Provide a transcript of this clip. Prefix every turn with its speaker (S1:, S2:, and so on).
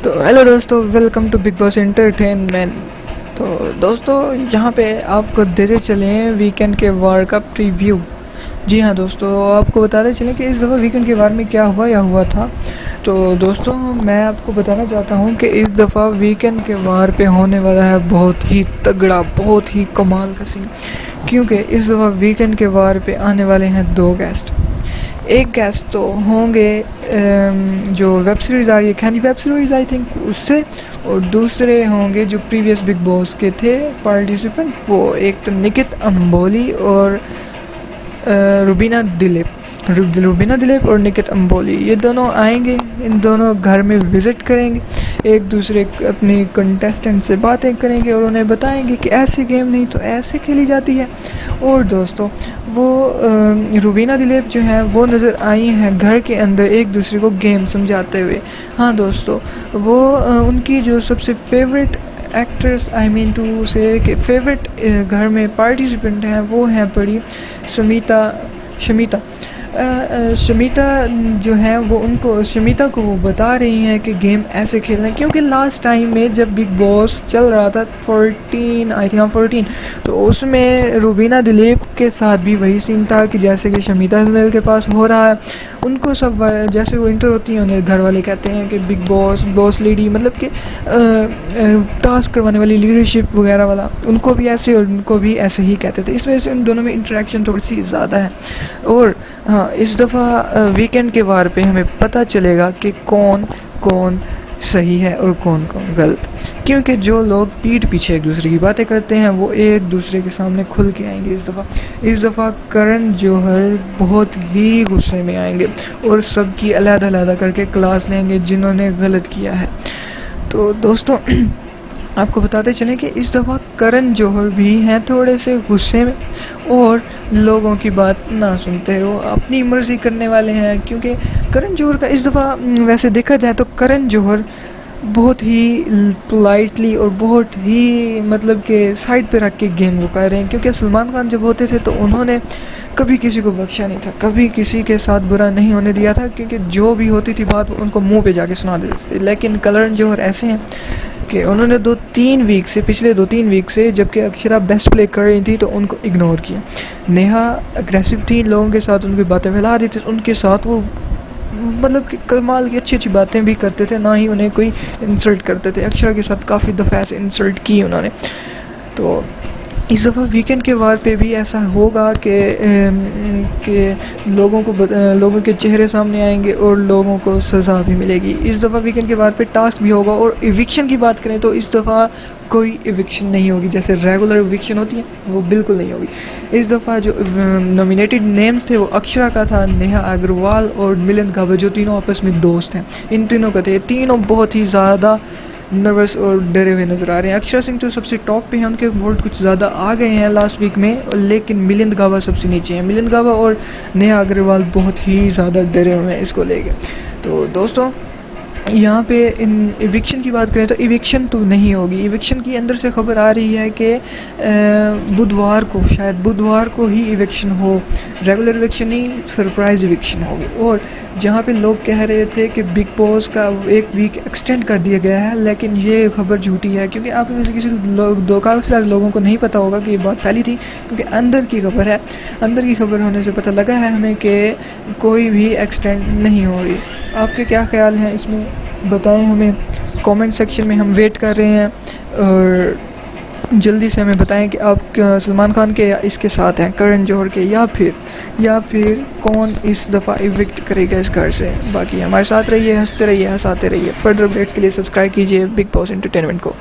S1: تو ہیلو دوستو، welcome to Big Boss Entertainment. تو دوستو یہاں پہ آپ کو دیتے چلیں ویکینڈ کے وار کا پریویو۔ جی ہاں دوستو، آپ کو بتاتے چلیں کہ اس دفعہ ویکینڈ کے وار میں کیا ہوا تھا۔ تو دوستو میں آپ کو بتانا چاہتا ہوں کہ اس دفعہ ویکینڈ کے وار پہ ہونے والا ہے بہت ہی تگڑا، بہت ہی کمال کا سین، کیونکہ اس دفعہ ویکینڈ کے وار پہ آنے والے ہیں 2 گیسٹ۔ ایک گیسٹ تو ہوں گے جو ویب سیریز آ رہی ہے کھانی ویب سیریز آئی تھنک اس سے، اور دوسرے ہوں گے جو پریویس بگ باس کے تھے پارٹیسپینٹ، وہ ایک تو نکت امبولی اور روبینہ دلیپ اور نکت امبولی، یہ دونوں آئیں گے، ان دونوں گھر میں وزٹ کریں گے، ایک دوسرے اپنی کنٹیسٹنٹ سے باتیں کریں گے اور انہیں بتائیں گے کہ ایسی گیم نہیں تو ایسے کھیلی جاتی ہے۔ اور دوستو وہ روبینہ دلیپ جو ہیں وہ نظر آئی ہیں گھر کے اندر ایک دوسرے کو گیم سمجھاتے ہوئے۔ ہاں دوستو، وہ ان کی جو سب سے فیوریٹ ایکٹرس ٹو سے کہ فیوریٹ گھر میں پارٹیسپینٹ ہیں وہ ہیں پڑی شمیتا جو ہیں وہ شمیتا کو وہ بتا رہی ہیں کہ گیم ایسے کھیلنا ہے، کیونکہ لاسٹ ٹائم میں جب بگ باس چل رہا تھا 14 تو اس میں روبینہ دلیپ کے ساتھ بھی وہی سین تھا کہ جیسے کہ شمیتا زمیل کے پاس ہو رہا ہے، ان کو سب جیسے وہ انٹر ہوتی ہیں انہیں گھر والے کہتے ہیں کہ بگ باس لیڈی، مطلب کہ ٹاسک کروانے والی لیڈرشپ وغیرہ والا، ان کو بھی ایسے اور ان کو بھی ایسے ہی کہتے تھے، اس وجہ سے ان دونوں میں انٹریکشن تھوڑی سی زیادہ ہے۔ اور ہاں، اس دفعہ ویکینڈ کے وار پہ ہمیں پتہ چلے گا کہ کون صحیح ہے اور کون غلط، کیونکہ جو لوگ پیٹھ پیچھے ایک دوسرے کی باتیں کرتے ہیں وہ ایک دوسرے کے سامنے کھل کے آئیں گے۔ اس دفعہ کرن جوہر بہت ہی غصے میں آئیں گے اور سب کی علیحدہ کر کے کلاس لیں گے جنہوں نے غلط کیا ہے۔ تو دوستوں آپ کو بتاتے چلیں کہ اس دفعہ کرن جوہر بھی ہیں تھوڑے سے غصے میں اور لوگوں کی بات نہ سنتے، وہ اپنی مرضی کرنے والے ہیں، کیونکہ کرن جوہر کا اس دفعہ ویسے دیکھا جائے تو کرن جوہر بہت ہی پولائٹلی اور بہت ہی مطلب کہ سائڈ پہ رکھ کے گیم وہ کر رہے ہیں، کیونکہ سلمان خان جب ہوتے تھے تو انہوں نے کبھی کسی کو بخشا نہیں تھا، کبھی کسی کے ساتھ برا نہیں ہونے دیا تھا، کیونکہ جو بھی ہوتی تھی بات ان کو منہ پہ جا کے سنا دیتے تھے۔ لیکن کرن جوہر ایسے ہیں کہ انہوں نے پچھلے 2-3 ویک سے جبکہ اکشرا بیسٹ پلے کر رہی تھی تو ان کو اگنور کیا۔ نیہا اگریسو تھی، لوگوں کے ساتھ ان کی باتیں پھیلا رہی تھی، ان کے ساتھ وہ مطلب کہ کمال کی اچھی باتیں بھی کرتے تھے، نہ ہی انہیں کوئی انسلٹ کرتے تھے۔ اکشرا کے ساتھ کافی دفعہ سے انسلٹ کی انہوں نے۔ تو اس دفعہ ویکینڈ کے وار پہ بھی ایسا ہوگا کہ لوگوں کے چہرے سامنے آئیں گے اور لوگوں کو سزا بھی ملے گی۔ اس دفعہ ویکینڈ کے وار پہ ٹاسک بھی ہوگا، اور ایوکشن کی بات کریں تو اس دفعہ کوئی ایوکشن نہیں ہوگی، جیسے ریگولر ایوکشن ہوتی ہے وہ بالکل نہیں ہوگی۔ اس دفعہ جو نامینیٹڈ نیمز تھے وہ اکشرا کا تھا، نیہا اگروال اور ملند گھابر، جو تینوں آپس میں دوست ہیں، ان تینوں کا تھے۔ تینوں بہت ہی زیادہ نروس اور ڈرے ہوئے نظر آ رہے ہیں۔ اکشرا سنگھ تو سب سے ٹاپ پہ ہیں، ان کے ووٹ کچھ زیادہ آ گئے ہیں لاسٹ ویک میں، لیکن ملند گھابر سب سے نیچے ہیں۔ ملند گھابر اور نیہا اگروال بہت ہی زیادہ ڈرے ہوئے ہیں اس کو لے کے۔ تو دوستوں یہاں پہ ایوکشن کی بات کریں تو ایوکشن تو نہیں ہوگی۔ ایوکشن کی اندر سے خبر آ رہی ہے کہ شاید بدھوار کو ہی ایوکشن ہو، ریگولر ایوکشن نہیں، سرپرائز ایوکشن ہوگی۔ اور جہاں پہ لوگ کہہ رہے تھے کہ بگ باس کا 1 ویک ایکسٹینڈ کر دیا گیا ہے، لیکن یہ خبر جھوٹی ہے، کیونکہ آپ میں سے کافی سارے لوگوں کو نہیں پتہ ہوگا کہ یہ بات پھیلی تھی، کیونکہ اندر کی خبر ہے، اندر کی خبر ہونے سے پتہ لگا ہے ہمیں کہ کوئی بھی ایکسٹینڈ نہیں ہوگی۔ آپ کے کیا خیال ہیں اس میں بتائیں ہمیں کامنٹ سیکشن میں، ہم ویٹ کر رہے ہیں، اور جلدی سے ہمیں بتائیں کہ آپ سلمان خان کے یا اس کے ساتھ ہیں، کرن جوہر کے، یا پھر کون اس دفعہ ایوکٹ کرے گا اس گھر سے۔ باقی ہمارے ساتھ رہیے، ہنستے رہیے، ہنساتے رہیے۔ فردر اپڈیٹس کے لیے سبسکرائب کیجیے بگ باس انٹرٹینمنٹ کو۔